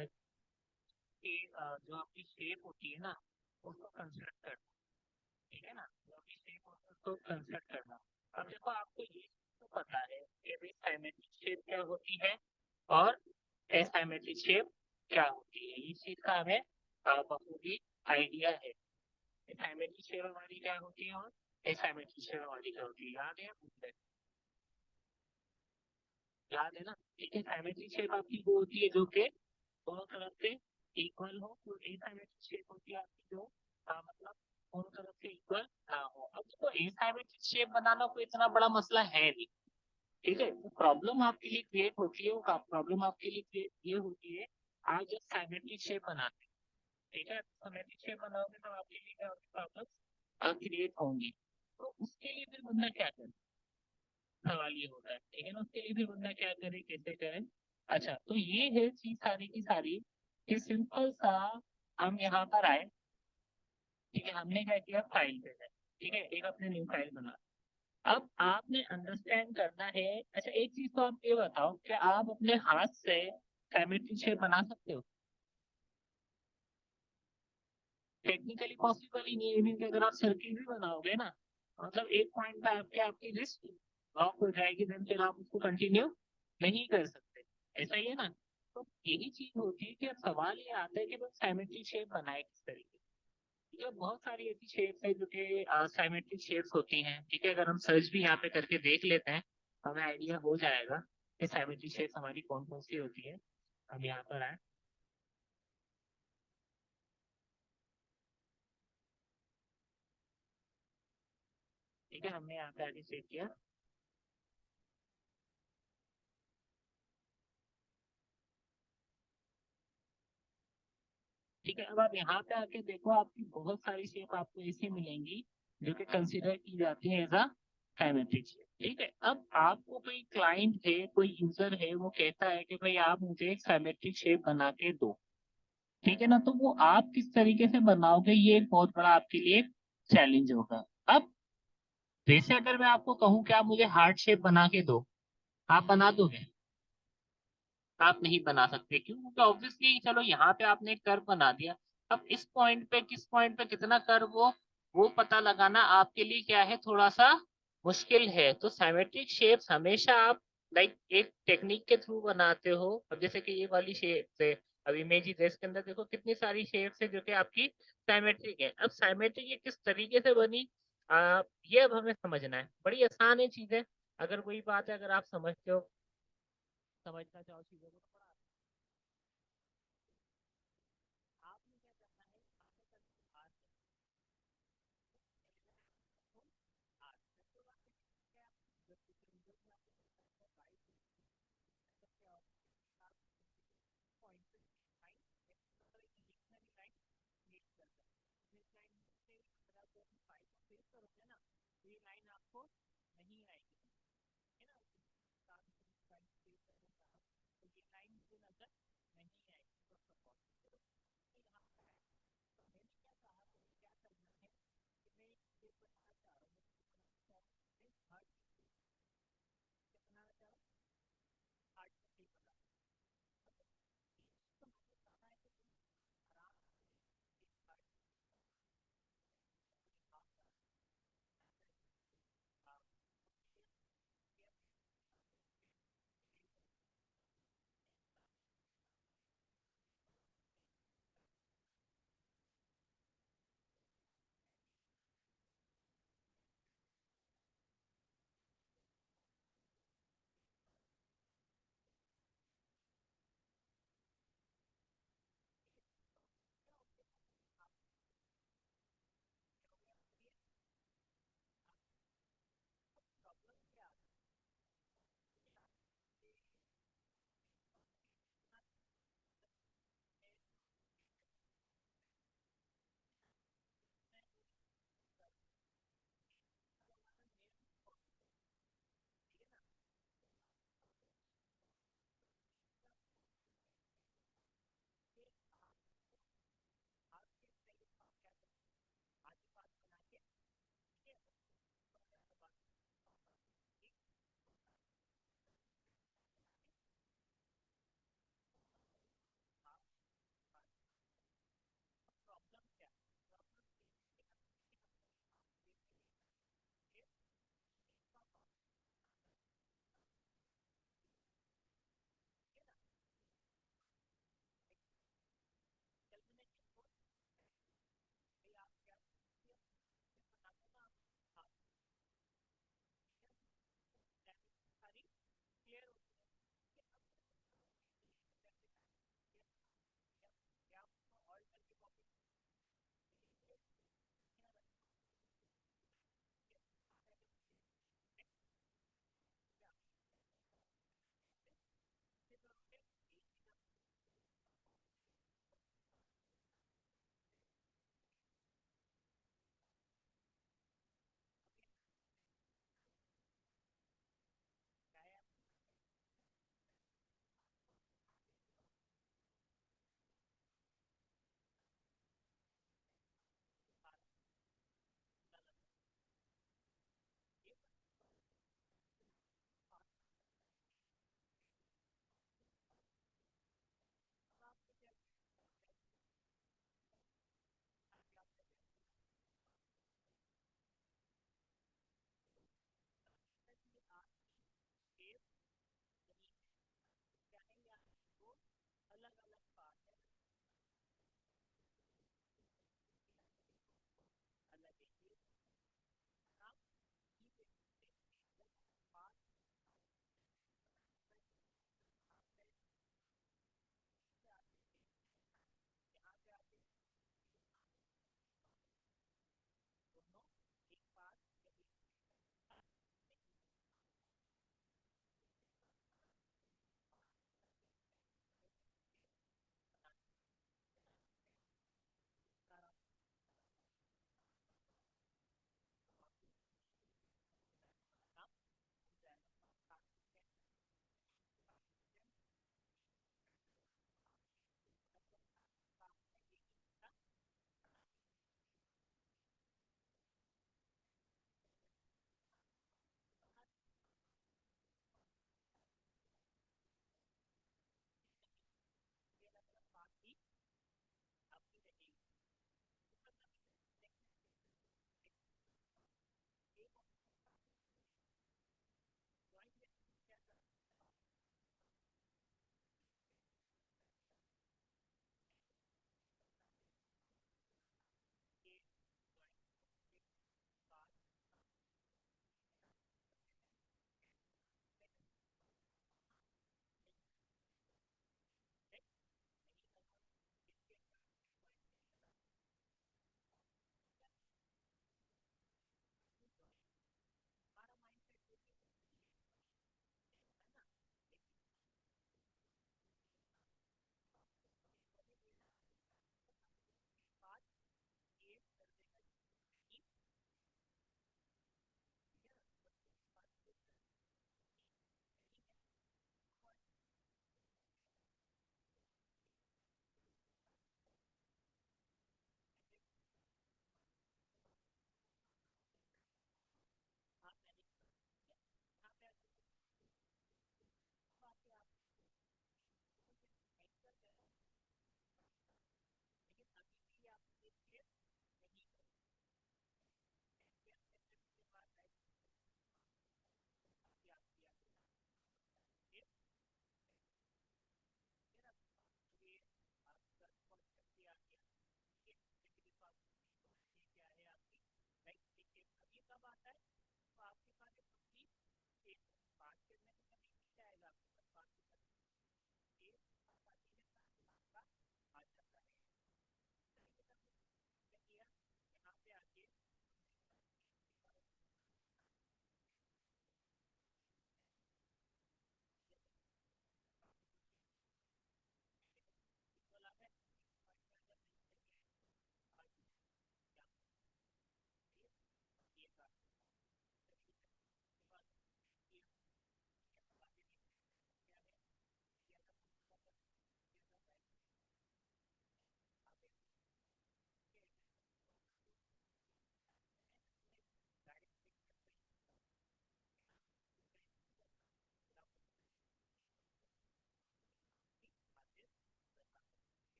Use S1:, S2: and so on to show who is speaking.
S1: कि जो आपकी शेप होती है ना उसको कंस्ट्रक्ट करना। ठीक है ना, जो आपकी शेप होती है उसको कंस्ट्रक्ट करना। अब देखो आपको ये तो पता है कि साइमेट्रिक शेप क्या होती है और एसाइमेट्रिक शेप क्या होती है, इस चीज का हमें बखूबी आइडिया है। साइमेट्रिक शेप हमारी क्या होती है और एसाइमेट्रिक शेप हमारी क्या होती है, याद है मुझे? याद है ना? ठीक है, साइमेट्रिक शेप आपकी वो होती है जो कि दोनों तरफ से इक्वल हो, तो एसाइमेट्रिक शेप होती है आपकी जो मतलब दोनों तरफ से इक्वल ना हो। अब देखो एसाइमेट्रिक शेप बनाना कोई इतना बड़ा मसला है नहीं। ठीक है, तो प्रॉब्लम आपके लिए क्रिएट होती है, वो प्रॉब्लम आपके लिए ये होती है आप जब साइमेट्रिक शेप बनाते हैं। ठीक है, साइमेट्रिक शेप बनाओगे तो आपके लिए क्या प्रॉब्लम क्रिएट होंगी। तो उसके लिए फिर बंदा क्या करे, सवाल ये होता है। ठीक है ना, उसके लिए फिर बंदा क्या करे, कैसे करे? अच्छा, तो ये है चीज सारी की सारी कि सिंपल सा हम यहाँ पर आए। ठीक है, हमने क्या किया, फाइल पे गए। ठीक है, एक अपने न्यू फाइल बना। अब आपने अंडरस्टैंड करना है। अच्छा, एक चीज तो आप ये बताओ कि आप अपने हाथ से सिमेट्री शेप बना सकते हो? टेक्निकली पॉसिबल ही नहीं है। इवन कि अगर आप सर्किल भी बनाओगे ना, मतलब एक पॉइंट पे आपकी लिस्ट लॉक हो जाएगी, देन फिर आप उसको कंटिन्यू नहीं कर सकते। ऐसा ही है ना? तो यही चीज होती है कि अब सवाल ये आता है कि बस सिमेट्रिक शेप बनाए किस तरीके से। ये बहुत सारी ऐसी शेप्स है जो कि सिमेट्रिक शेप्स होती हैं। ठीक है, अगर हम सर्च भी यहाँ पे करके देख लेते हैं हमें आइडिया हो जाएगा कि सिमेट्रिक शेप्स हमारी कौन कौन सी होती है। हम यहाँ पर आए। ठीक है, हमने यहाँ पे आगे चेक किया। ठीक है, अब आप यहाँ पे आके देखो, आपकी बहुत सारी शेप आपको ऐसी मिलेंगी जो कि कंसिडर की जाती है एज अ सिमेट्रिक शेप। ठीक है, अब आपको कोई क्लाइंट है, कोई यूजर है, वो कहता है कि भाई आप मुझे एक सिमेट्रिक शेप बना के दो। ठीक है ना, तो वो आप किस तरीके से बनाओगे, ये एक बहुत बड़ा आपके लिए चैलेंज होगा। अब वैसे अगर मैं आपको कहूँ कि आप मुझे हार्ट शेप बना के दो, आप बना दोगे? आप नहीं बना सकते, क्यों? क्योंकि ऑब्वियसली चलो यहाँ पे आपने एक कर्व बना दिया। अब इस पॉइंट पे किस पॉइंट पे कितना कर्व हो वो पता लगाना आपके लिए क्या है, थोड़ा सा मुश्किल है। तो साइमेट्रिक शेप्स हमेशा आप लाइक एक टेक्निक के थ्रू बनाते हो। अब जैसे कि ये वाली शेप है, अब इमेज ड्रेस के अंदर देखो कितनी सारी शेप्स है जो कि आपकी साइमेट्रिक है। अब साइमेट्रिक ये किस तरीके से बनी, ये अब हमें समझना है। बड़ी आसान है चीजें, अगर वही बात है, अगर आप समझते हो, समझना चाहो चीजों को, तो बड़ा आपने क्या करना है, आपने करना है आर से तो आपने क्या जब रिजल्ट में आपको राइट क्या पॉइंट पे लाइन इमेजिनरी लाइन क्रिएट करता है। इस लाइन से अगर आप 5 को फेस करोगे ना, तो ये लाइन आपको